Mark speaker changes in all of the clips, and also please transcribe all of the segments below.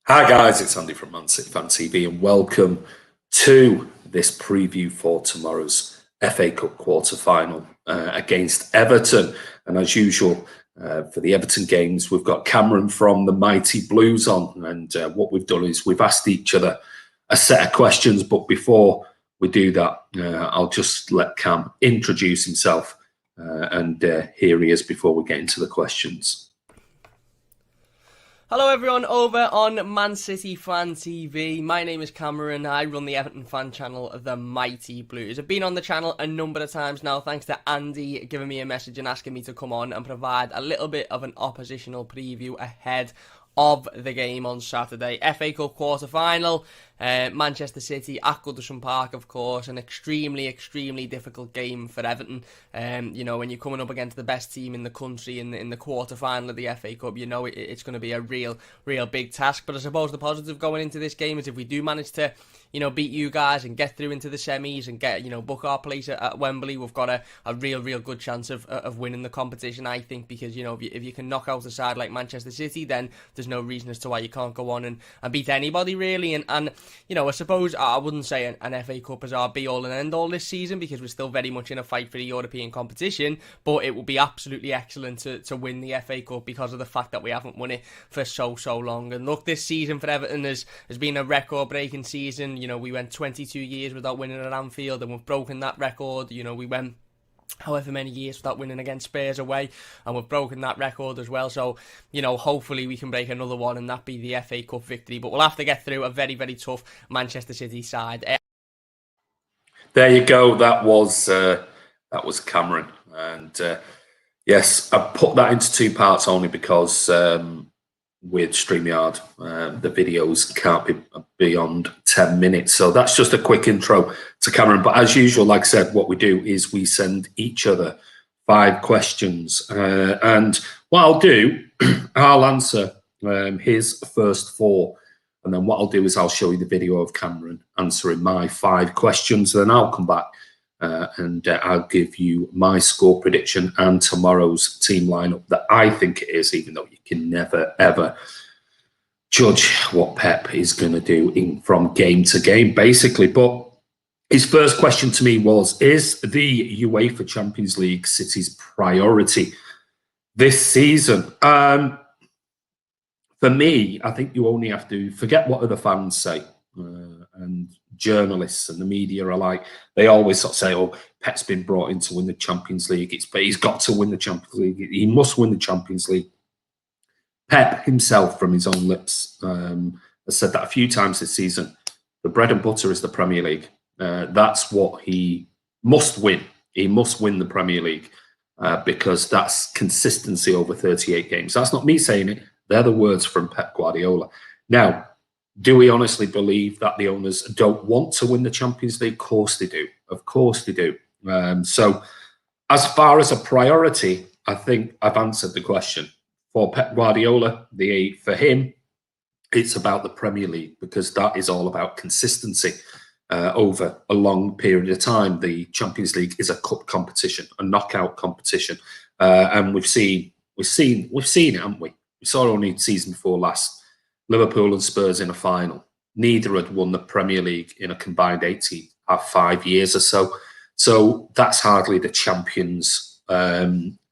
Speaker 1: Hi guys, it's Andy from mcfcfantv and welcome to this preview for tomorrow's FA Cup quarter-final against Everton. And as usual, for the Everton games, we've got Cameron from the Mighty Blues on. And what we've done is we've asked each other a set of questions. But before we do that, I'll just let Cam introduce himself. And here he is before we get into the questions.
Speaker 2: Hello everyone over on Man City Fan TV. My name is Cameron. I run the Everton fan channel, The Mighty Blues. I've been on the channel a number of times now, thanks to Andy giving me a message and asking me to come on and provide a little bit of an oppositional preview ahead of the game on Saturday. FA Cup quarter-final, Manchester City at Goodison Park, of course, an extremely difficult game for Everton. You know, when you're coming up against the best team in the country in the quarter-final of the FA Cup, you know it's going to be a real big task. But I suppose the positive going into this game is if we do manage to, you know, beat you guys and get through into the semis and get, you know, book our place at Wembley, we've got a real good chance of winning the competition, I think, because, you know, if you can knock out a side like Manchester City, then there's no reason as to why you can't go on and beat anybody, really. And you know, I suppose I wouldn't say an FA Cup is our be-all and end-all this season, because we're still very much in a fight for the European competition, but it would be absolutely excellent to win the FA Cup because of the fact that we haven't won it for so long. And look, this season for Everton has been a record-breaking season. You know, we went 22 years without winning at Anfield, and we've broken that record. You know, we went however many years without winning against Spurs away, and we've broken that record as well. So, you know, hopefully we can break another one and that be the FA Cup victory. But we'll have to get through a very tough Manchester City side.
Speaker 1: There you go. That was Cameron, and yes, I put that into two parts only because with StreamYard, the videos can't be beyond 10 minutes. So that's just a quick intro to Cameron. But as usual, like I said, what we do is we send each other 5 questions. And what I'll do, I'll answer his first 4. And then what I'll do is I'll show you the video of Cameron answering my 5 questions. Then I'll come back and I'll give you my score prediction and tomorrow's team lineup that I think it is, even though you can never, ever judge what Pep is going to do from game to game, basically. But his first question to me was, is the UEFA Champions League City's priority this season? For me, I think you only have to forget what other fans say. And journalists and the media are like, they always sort of say, oh, Pep's been brought in to win the Champions League. But he's got to win the Champions League. He must win the Champions League. Pep himself, from his own lips, has said that a few times this season. The bread and butter is the Premier League. That's what he must win. He must win the Premier League because that's consistency over 38 games. That's not me saying it. They're the words from Pep Guardiola. Now, do we honestly believe that the owners don't want to win the Champions League? Of course they do. Of course they do. So as far as a priority, I think I've answered the question. For Pep Guardiola, for him, it's about the Premier League because that is all about consistency over a long period of time. The Champions League is a cup competition, a knockout competition. And we've seen it, haven't we? We saw it only the season before last. Liverpool and Spurs in a final. Neither had won the Premier League in a combined 5 years or so. So that's hardly the Champions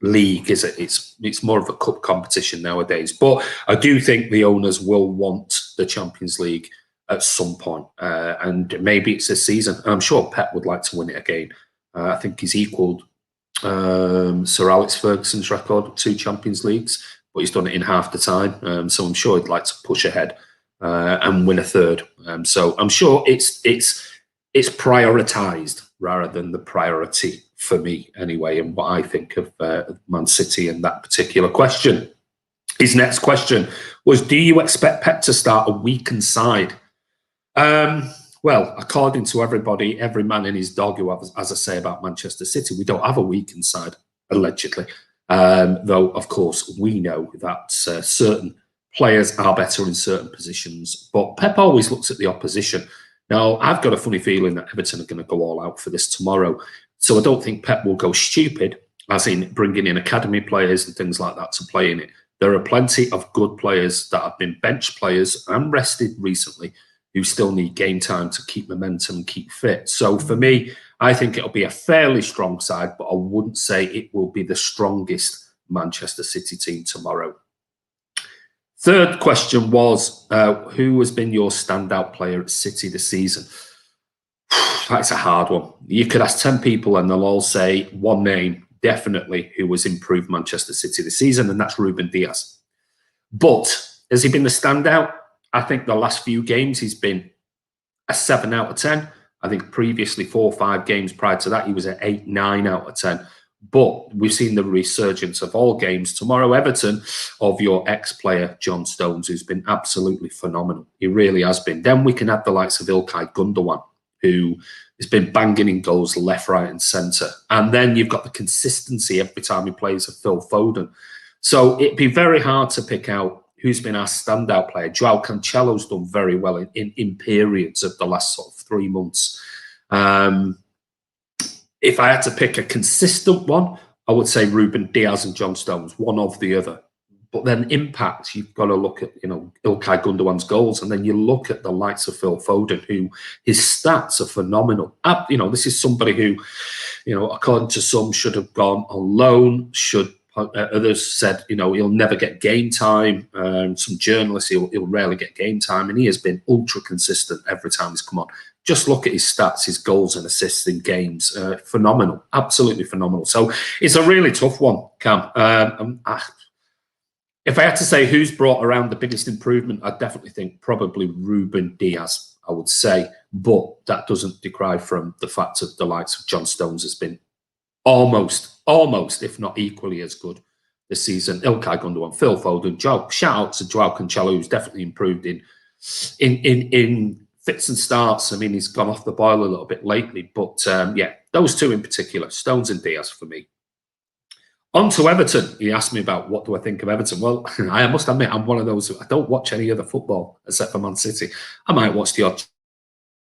Speaker 1: League, is it? It's more of a cup competition nowadays. But I do think the owners will want the Champions League at some point. And maybe it's this season. I'm sure Pep would like to win it again. I think he's equalled Sir Alex Ferguson's record of 2 Champions Leagues. But he's done it in half the time, so I'm sure he'd like to push ahead and win a 3rd. So I'm sure it's prioritised rather than the priority for me, anyway, and what I think of Man City in that particular question. His next question was, do you expect Pep to start a weakened side? Well, according to everybody, every man and his dog who has a say about Manchester City, we don't have a weakened side, allegedly. Though, of course, we know that certain players are better in certain positions. But Pep always looks at the opposition. Now, I've got a funny feeling that Everton are going to go all out for this tomorrow. So I don't think Pep will go stupid, as in bringing in academy players and things like that to play in it. there are plenty of good players that have been bench players and rested recently who still need game time to keep momentum and keep fit. So for me, I think it'll be a fairly strong side, but I wouldn't say it will be the strongest Manchester City team tomorrow. Third question was, who has been your standout player at City this season? That's a hard one. You could ask 10 people and they'll all say one name, definitely, who has improved Manchester City this season, and that's Ruben Dias. But has he been the standout? I think the last few games he's been a 7 out of 10. I think previously 4 or 5 games prior to that, he was an 8, 9 out of 10. But we've seen the resurgence of all games. Tomorrow, Everton, of your ex-player, John Stones, who's been absolutely phenomenal. He really has been. Then we can add the likes of İlkay Gundogan, who has been banging in goals left, right and centre. And then you've got the consistency every time he plays of Phil Foden. So it'd be very hard to pick out who's been our standout player. Joao Cancelo's done very well in periods of the last sort of 3 months. If I had to pick a consistent one, I would say Ruben Dias and John Stones, one of the other. But then impact, you've got to look at, İlkay Gundogan's goals, and then you look at the likes of Phil Foden, who his stats are phenomenal. This is somebody who, according to some, should have gone on loan, others said, he'll never get game time. Some journalists, he'll rarely get game time, and he has been ultra consistent every time he's come on. Just look at his stats, his goals and assists in games. Phenomenal, absolutely phenomenal. So it's a really tough one, Cam. If I had to say who's brought around the biggest improvement, I'd definitely think probably Ruben Dias, I would say. But that doesn't decry from the fact that the likes of John Stones has been almost, if not equally as good this season. İlkay Gundogan, Phil Foden, shout out to Joao Cancelo, who's definitely improved in fits and starts. I mean, he's gone off the boil a little bit lately, but yeah, those two in particular, Stones and Dias for me. On to Everton. He asked me about what do I think of Everton. Well, I must admit, I'm one of those who I don't watch any other football except for Man City. I might watch the odd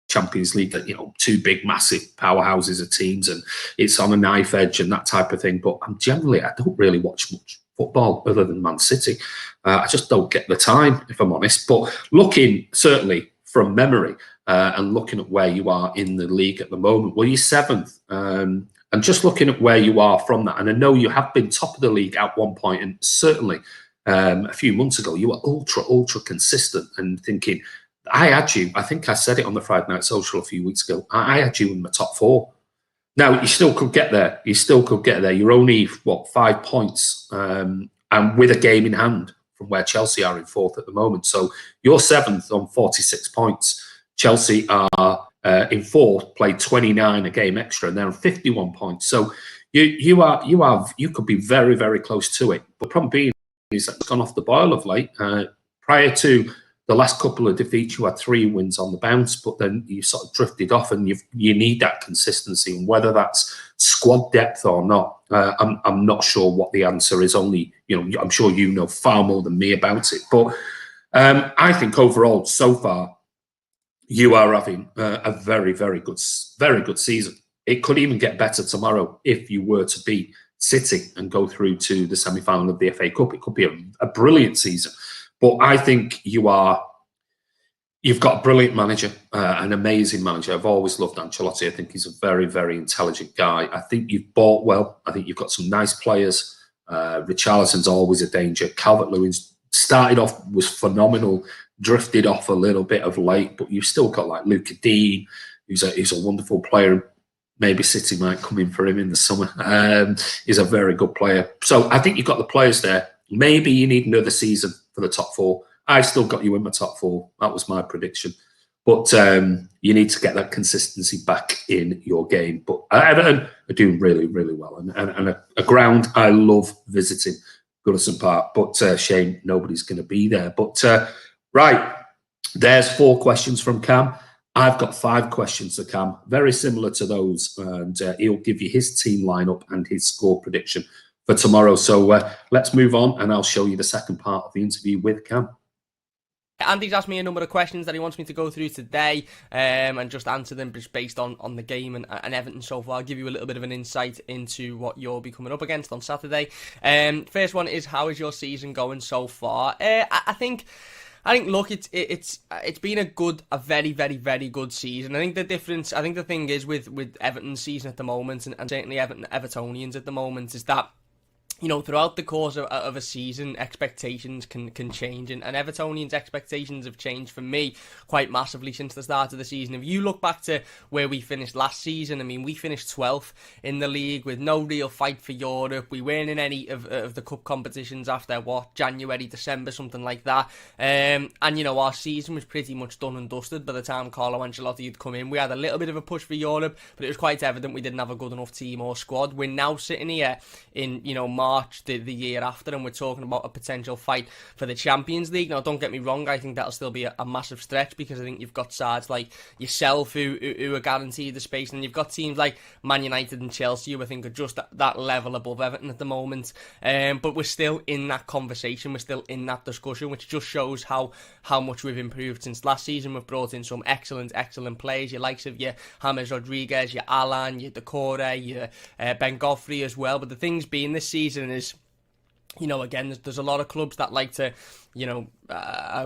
Speaker 1: Champions League, two big, massive powerhouses of teams, and it's on a knife edge and that type of thing. But I don't really watch much football other than Man City. I just don't get the time, if I'm honest. But looking certainly from memory and looking at where you are in the league at the moment, well, you're 7th. And just looking at where you are from that, and I know you have been top of the league at one point, and certainly a few months ago, you were ultra consistent, and thinking, I had you, I think I said it on the Friday Night Social a few weeks ago, I had you in the top 4. Now, you still could get there. You're only, 5 points, and with a game in hand from where Chelsea are in 4th at the moment. So you're 7th on 46 points. Chelsea are in 4th, played 29, a game extra, and they're on 51 points. So you could be very, very close to it. But problem being is that it's gone off the boil of late. Prior to the last couple of defeats, you had 3 wins on the bounce, but then you sort of drifted off, and you need that consistency. And whether that's squad depth or not, I'm not sure what the answer is. Only I'm sure you know far more than me about it. But I think overall, so far, you are having a very, very good season. It could even get better tomorrow if you were to beat City and go through to the semi-final of the FA Cup. It could be a brilliant season. But I think you've got a brilliant manager, an amazing manager. I've always loved Ancelotti. I think he's a very, very intelligent guy. I think you've bought well. I think you've got some nice players. Richarlison's always a danger. Calvert-Lewin started off, was phenomenal, drifted off a little bit of late, but you've still got like Luca Dean, who's a wonderful player. Maybe City might come in for him in the summer. He's a very good player. So I think you've got the players there. Maybe you need another season for the top 4. I've still got you in my top 4. That was my prediction. But you need to get that consistency back in your game. But Everton are doing really, really well. And a ground I love visiting, Goodison Park. But shame nobody's going to be there. But right, there's 4 questions from Cam. I've got 5 questions to Cam, very similar to those. And he'll give you his team lineup and his score prediction for tomorrow. So let's move on, and I'll show you the second part of the interview with Cam.
Speaker 2: Andy's asked me a number of questions that he wants me to go through today, and just answer them just based on the game and Everton so far. I'll give you a little bit of an insight into what you'll be coming up against on Saturday. First one is, how is your season going so far? I think, look, it's been a very, very, very good season. I think the thing is with Everton's season at the moment, and certainly Evertonians at the moment, is that, you know, throughout the course of a season, expectations can change, and Evertonians' expectations have changed for me quite massively since the start of the season. If you look back to where we finished last season, I mean, we finished 12th in the league with no real fight for Europe. We weren't in any of the cup competitions after, January, December, something like that. And, you know, our season was pretty much done and dusted by the time Carlo Ancelotti had come in. We had a little bit of a push for Europe, but it was quite evident we didn't have a good enough team or squad. We're now sitting here in, you know, March the year after, and we're talking about a potential fight for the Champions League. Now, don't get me wrong, I think that'll still be a massive stretch, because I think you've got sides like yourself who are guaranteed the space, and you've got teams like Man United and Chelsea who I think are just that level above Everton at the moment. But we're still in that conversation, we're still in that discussion, which just shows how much we've improved since last season. We've brought in some excellent players, your likes of your James Rodriguez, your Alan, your Decore, your Ben Godfrey as well. But the thing's been this season is, you know, again, there's a lot of clubs that like to, you know,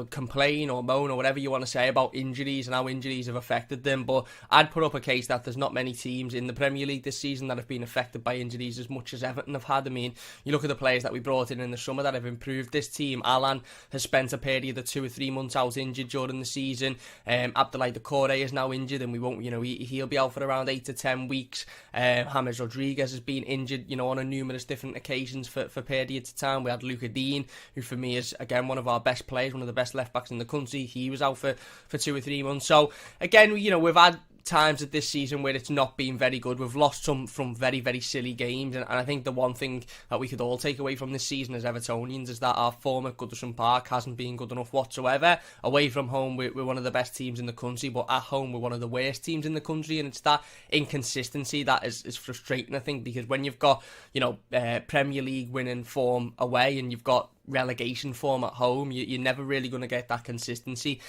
Speaker 2: complain or moan or whatever you want to say about injuries and how injuries have affected them, but I'd put up a case that there's not many teams in the Premier League this season that have been affected by injuries as much as Everton have had. I mean, you look at the players that we brought in the summer that have improved this team. Alan has spent a period of 2 or 3 months out injured during the season. Abdoulaye Doucouré is now injured, and we won't, you know, he'll be out for around 8 to 10 weeks. James Rodriguez has been injured, you know, on a numerous different occasions for periods of time. We had Luca Dean, who for me is, again, one of our best players, one of the best left backs in the country. He was out for 2 or 3 months. So again, you know, we've had times of this season where it's not been very good. We've lost some from very, very silly games, and I think the one thing that we could all take away from this season as Evertonians is that our form at Goodison Park hasn't been good enough whatsoever. Away from home, we're one of the best teams in the country, but at home, we're one of the worst teams in the country, and it's that inconsistency that is frustrating, I think, because when you've got, you know, Premier League winning form away and you've got relegation form at home, you're never really going to get that consistency.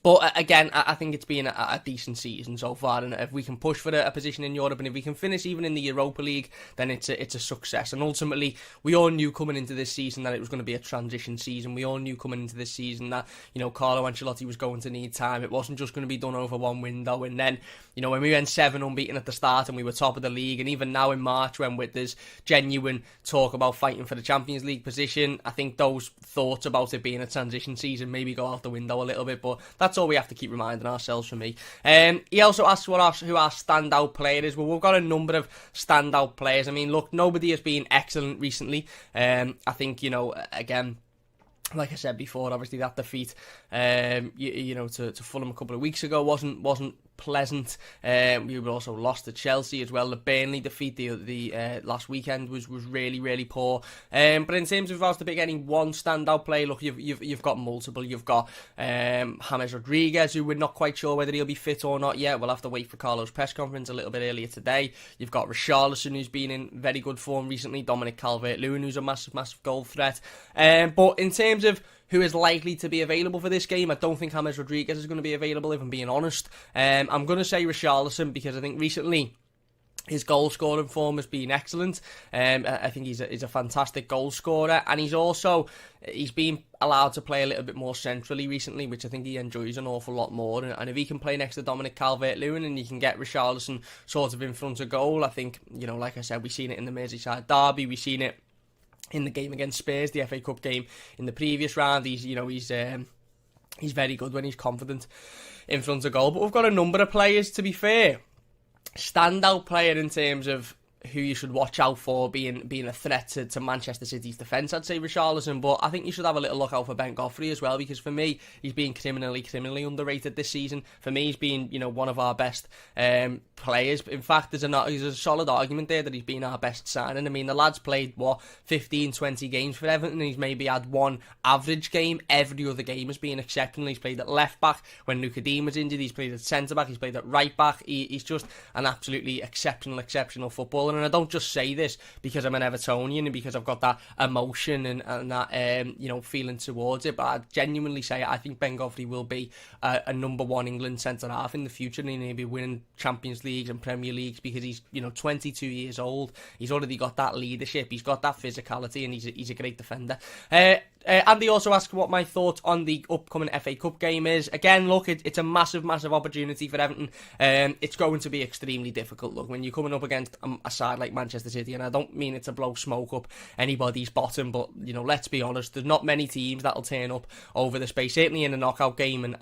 Speaker 2: But again, I think it's been a decent season so far, and if we can push for a position in Europe, and if we can finish even in the Europa League, then it's a success. And ultimately, we all knew coming into this season that it was going to be a transition season. We all knew coming into this season that, you know, Carlo Ancelotti was going to need time. It wasn't just going to be done over one window. And then, you know, when we went 7 unbeaten at the start and we were top of the league, and even now in March when there's genuine talk about fighting for the Champions League position, I think those thoughts about it being a transition season maybe go out the window a little bit, but that's all we have to keep reminding ourselves for me. He also asked who our standout player is. Well, we've got a number of standout players. I mean, look, nobody has been excellent recently. I think, you know, again, like I said before, obviously that defeat, you know, to Fulham a couple of weeks ago wasn't pleasant. We also lost to Chelsea as well. The Burnley defeat the last weekend was really, really poor. But in terms of if I was to pick any one standout player, look, you've got multiple. You've got James Rodriguez, who we're not quite sure whether he'll be fit or not yet. We'll have to wait for Carlo's press conference a little bit earlier today. You've got Richarlison, who's been in very good form recently. Dominic Calvert-Lewin, who's a massive goal threat. But in terms of who is likely to be available for this game, I don't think James Rodriguez is going to be available, if I'm being honest. I'm going to say Richarlison, because I think recently his goal scoring form has been excellent. I think he's a fantastic goal scorer, and he's been allowed to play a little bit more centrally recently, which I think he enjoys an awful lot more. And if he can play next to Dominic Calvert-Lewin and you can get Richarlison sort of in front of goal, I think, you know, like I said, we've seen it in the Merseyside derby, we've seen it in the game against Spurs, the FA Cup game in the previous round. He's very good when he's confident in front of goal. But we've got a number of players, to be fair. Standout player in terms of who you should watch out for being a threat to Manchester City's defence, I'd say Richarlison, but I think you should have a little look out for Ben Godfrey as well, because for me, he's been criminally underrated this season. For me, he's been, you know, one of our best players. In fact, there's a solid argument there that he's been our best signing. I mean, the lad's played, 15, 20 games for Everton, and he's maybe had one average game. Every other game has been exceptional. He's played at left back when Luca Dean was injured. He's played at centre back. He's played at right back. He's just an absolutely exceptional footballer. Everton, and I don't just say this because I'm an Evertonian and because I've got that emotion and that feeling towards it, but I genuinely say I think Ben Godfrey will be a number one England centre half in the future, and he'll be winning Champions Leagues and Premier Leagues because he's 22 years old. He's already got that leadership, he's got that physicality, and he's a great defender. Andy also asked what my thoughts on the upcoming FA Cup game is. Again, look, it's a massive opportunity for Everton. It's going to be extremely difficult. Look, when you're coming up against a side like Manchester City, and I don't mean it to blow smoke up anybody's bottom, but let's be honest, there's not many teams that'll turn up over the space, certainly in a knockout game,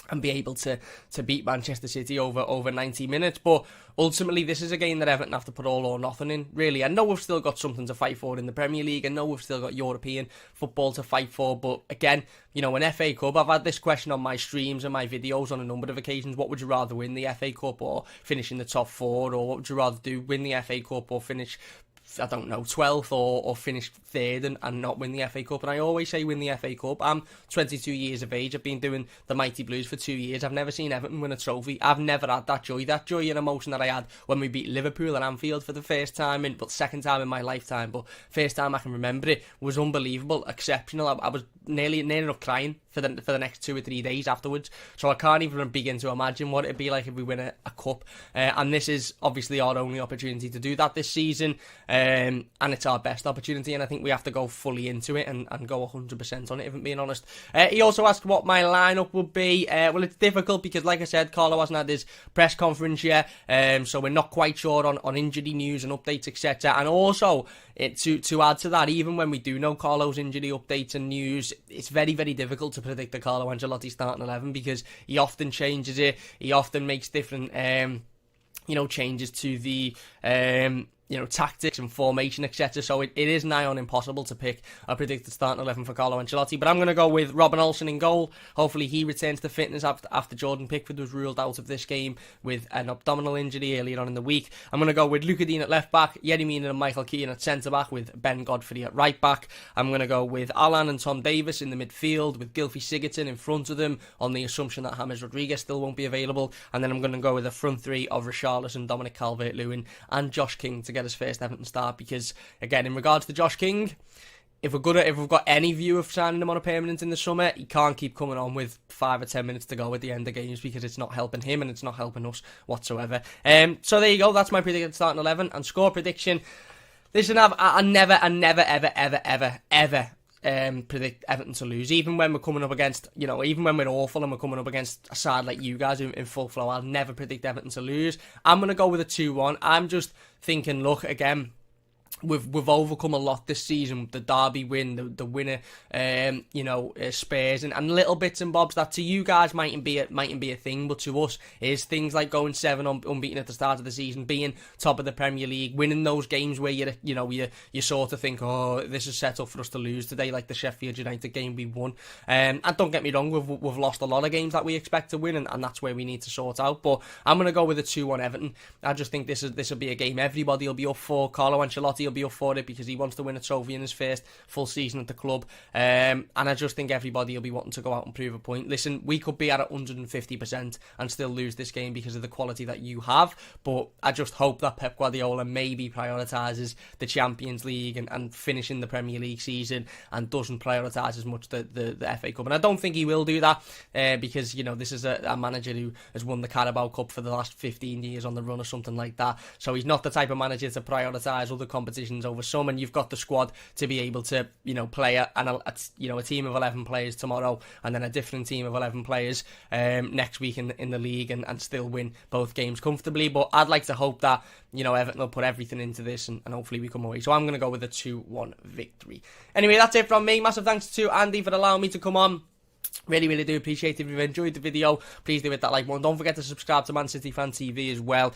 Speaker 2: and be able to beat Manchester City over 90 minutes. But ultimately, this is a game that Everton have to put all or nothing in, really. I know we've still got something to fight for in the Premier League. I know we've still got European football to fight for. But again, an FA Cup, I've had this question on my streams and my videos on a number of occasions. What would you rather win, the FA Cup or finish in the top four? Or what would you rather do, win the FA Cup or finish 12th or finish third and not win the FA Cup? And I always say win the FA Cup. I'm 22 years of age. I've been doing the Mighty Blues for 2 years. I've never seen Everton win a trophy. I've never had that joy and emotion that I had when we beat Liverpool at Anfield for the first time, second time in my lifetime, but first time I can remember it. Was unbelievable, exceptional. I was nearly enough crying for the next 2 or 3 days afterwards. So I can't even begin to imagine what it'd be like if we win a cup. And this is obviously our only opportunity to do that this season. And it's our best opportunity, and I think we have to go fully into it and go 100% on it, if I'm being honest. He also asked what my lineup would be. Well, it's difficult because, like I said, Carlo hasn't had his press conference yet, so we're not quite sure on injury news and updates, etc. And also, to add to that, even when we do know Carlo's injury updates and news, it's very, very difficult to predict the Carlo Ancelotti starting 11 because he often changes it. He often makes different, changes to the tactics and formation, etc. So it is nigh on impossible to pick a predicted starting 11 for Carlo Ancelotti. But I'm going to go with Robin Olsen in goal. Hopefully he returns to fitness after Jordan Pickford was ruled out of this game with an abdominal injury earlier on in the week. I'm going to go with Luca Dean at left back, Yerry Mina and Michael Keane at centre back, with Ben Godfrey at right back. I'm going to go with Alan and Tom Davis in the midfield, with Gylfi Sigurdsson in front of them, on the assumption that James Rodriguez still won't be available. And then I'm going to go with a front three of Richarlison, Dominic Calvert-Lewin and Josh King to get his first Everton start, because again, in regards to Josh King, if we've got any view of signing him on a permanent in the summer, he can't keep coming on with 5 or 10 minutes to go at the end of games, because it's not helping him and it's not helping us whatsoever. So there you go, that's my predicted starting 11 and score prediction. Listen, I never ever predict Everton to lose, even when we're coming up against, even when we're awful and we're coming up against a side like you guys in full flow. I'll never predict Everton to lose. I'm going to go with a 2-1. I'm just thinking, look, again, We've overcome a lot this season. The Derby win, the winner, Spurs, and little bits and bobs that to you guys mightn't be a thing, but to us is things like going 7 unbeaten at the start of the season, being top of the Premier League, winning those games where you sort of think, oh, this is set up for us to lose today, like the Sheffield United game we won. And don't get me wrong, we've lost a lot of games that we expect to win, and that's where we need to sort out. But I'm gonna go with a 2-1 Everton. I just think this will be a game everybody will be up for. Carlo Ancelotti will be up for it because he wants to win a trophy in his first full season at the club, and I just think everybody will be wanting to go out and prove a point. Listen, we could be at 150% and still lose this game because of the quality that you have, but I just hope that Pep Guardiola maybe prioritises the Champions League and finishing the Premier League season, and doesn't prioritise as much the FA Cup. And I don't think he will do that because this is a manager who has won the Carabao Cup for the last 15 years on the run or something like that, so he's not the type of manager to prioritise other competitions over some, and you've got the squad to be able to play a team of 11 players tomorrow and then a different team of 11 players next week in the league and still win both games comfortably. But I'd like to hope that Everton will put everything into this and hopefully we come away. So I'm going to go with a 2-1 victory. Anyway, that's it from me. Massive thanks to Andy for allowing me to come on. Really, really do appreciate it. If you've enjoyed the video, please do hit that like button. Don't forget to subscribe to Man City Fan TV as well.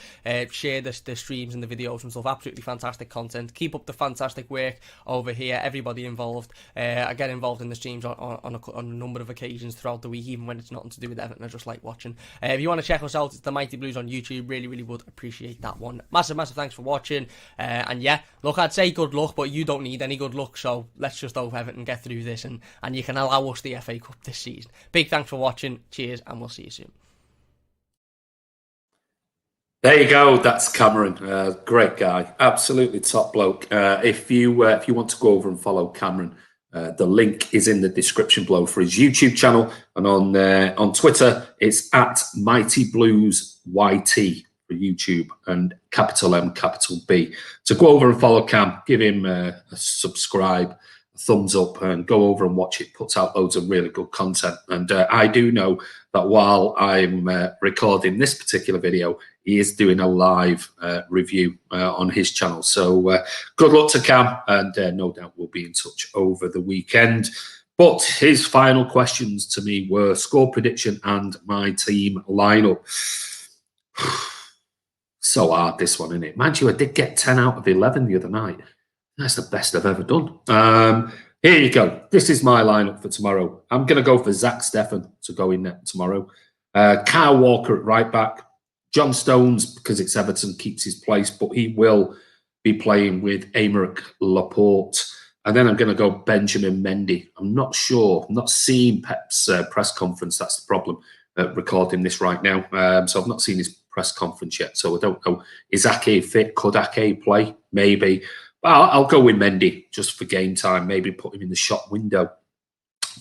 Speaker 2: Share the streams and the videos and stuff. Absolutely fantastic content. Keep up the fantastic work over here. Everybody involved. I get involved in the streams on a number of occasions throughout the week, even when it's nothing to do with Everton. I just like watching. If you want to check us out, it's the Mighty Blues on YouTube. Really, really would appreciate that one. Massive thanks for watching. And yeah, look, I'd say good luck, but you don't need any good luck. So let's just hope Everton get through this and you can allow us the FA Cup this season. Big thanks for watching. Cheers, and we'll see you soon.
Speaker 1: There you go. That's Cameron. Great guy. Absolutely top bloke. If you want to go over and follow Cameron, the link is in the description below for his YouTube channel, and on Twitter it's at Mighty Blues YT for YouTube, and capital M, capital B. So go over and follow Cam. Give him a subscribe, a thumbs up, and go over and watch it. Puts out loads of really good content. And I do know that while I'm recording this particular video, he is doing a live review on his channel. So good luck to Cam, and no doubt we'll be in touch over the weekend. But his final questions to me were score prediction and my team lineup. So hard, this one, isn't it? Mind you, I did get 10 out of 11 the other night. That's the best I've ever done. Here you go. This is my lineup for tomorrow. I'm going to go for Zach Steffen to go in net tomorrow. Kyle Walker at right back. John Stones, because it's Everton, keeps his place, but he will be playing with Aymeric Laporte. And then I'm going to go Benjamin Mendy. I'm not sure. I'm not seeing Pep's press conference. That's the problem, recording this right now. So I've not seen his press conference yet. So I don't know. Is Ake fit? Could Ake play? Maybe. Well, I'll go with Mendy just for game time. Maybe put him in the shop window.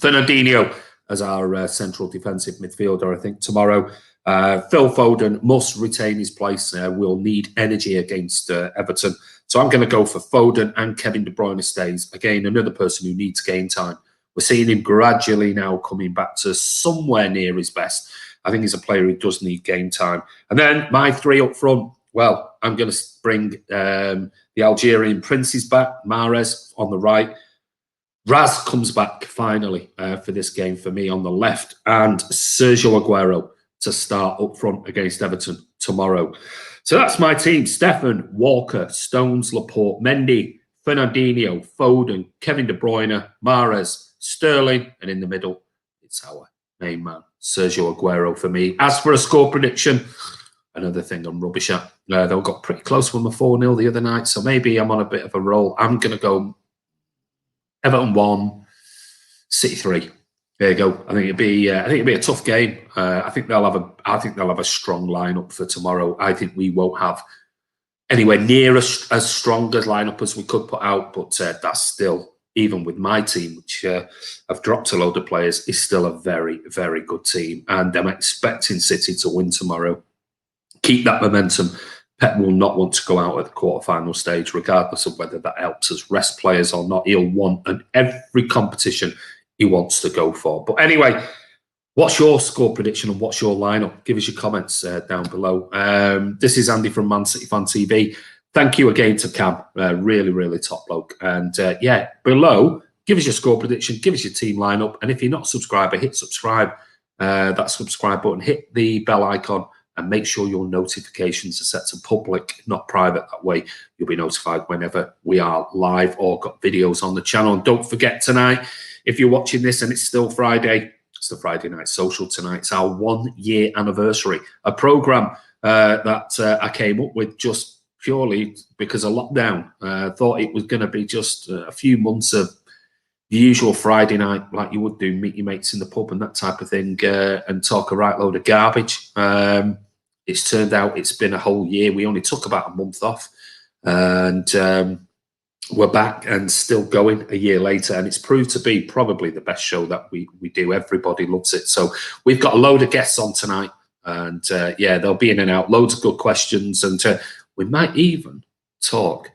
Speaker 1: Fernandinho as our central defensive midfielder, I think, tomorrow. Phil Foden must retain his place. Will need energy against Everton. So I'm going to go for Foden, and Kevin De Bruyne stays. Again, another person who needs game time. We're seeing him gradually now coming back to somewhere near his best. I think he's a player who does need game time. And then my three up front. Well, I'm going to bring the Algerian princes back. Mahrez on the right. Raz comes back finally for this game for me on the left. And Sergio Aguero to start up front against Everton tomorrow. So that's my team. Steffen, Walker, Stones, Laporte, Mendy, Fernandinho, Foden, Kevin De Bruyne, Mahrez, Sterling, and in the middle, it's our main man, Sergio Aguero for me. As for a score prediction, another thing I'm rubbish at. They got pretty close from a 4-0 the other night, so maybe I'm on a bit of a roll. I'm going to go Everton 1, City 3. There you go. I think it'd be a tough game. I think they'll have a strong lineup for tomorrow. I think we won't have anywhere near as strong a lineup as we could put out, but that's still, even with my team, which have dropped a load of players, is still a very, very good team. And I'm expecting City to win tomorrow. Keep that momentum. Pep will not want to go out at the quarterfinal stage, regardless of whether that helps us rest players or not. He'll want every competition he wants to go for. But anyway, what's your score prediction and what's your lineup? Give us your comments down below. This is Andy from Man City Fan TV. Thank you again to Cam. Really, really top bloke. And yeah, below, give us your score prediction, give us your team lineup. And if you're not a subscriber, hit subscribe. That subscribe button, hit the bell icon, and make sure your notifications are set to public, not private. That way you'll be notified whenever we are live or got videos on the channel. And don't forget tonight, if you're watching this and it's still Friday, it's the Friday Night Social tonight. It's our 1-year anniversary, a programme that I came up with just purely because of lockdown. Thought it was going to be just a few months of the usual Friday night, like you would do, meet your mates in the pub and that type of thing, and talk a right load of garbage. It's turned out it's been a whole year. We only took about a month off, and we're back and still going a year later. And it's proved to be probably the best show that we do. Everybody loves it. So we've got a load of guests on tonight, and yeah, they'll be in and out. Loads of good questions, and we might even talk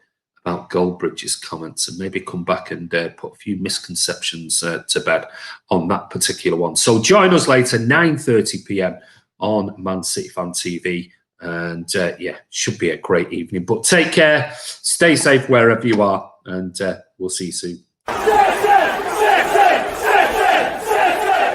Speaker 1: about Goldbridge's comments and maybe come back and put a few misconceptions to bed on that particular one. So join us later, 9:30 p.m. on Man City Fan TV. And yeah, should be a great evening. But take care, stay safe wherever you are, and we'll see you soon.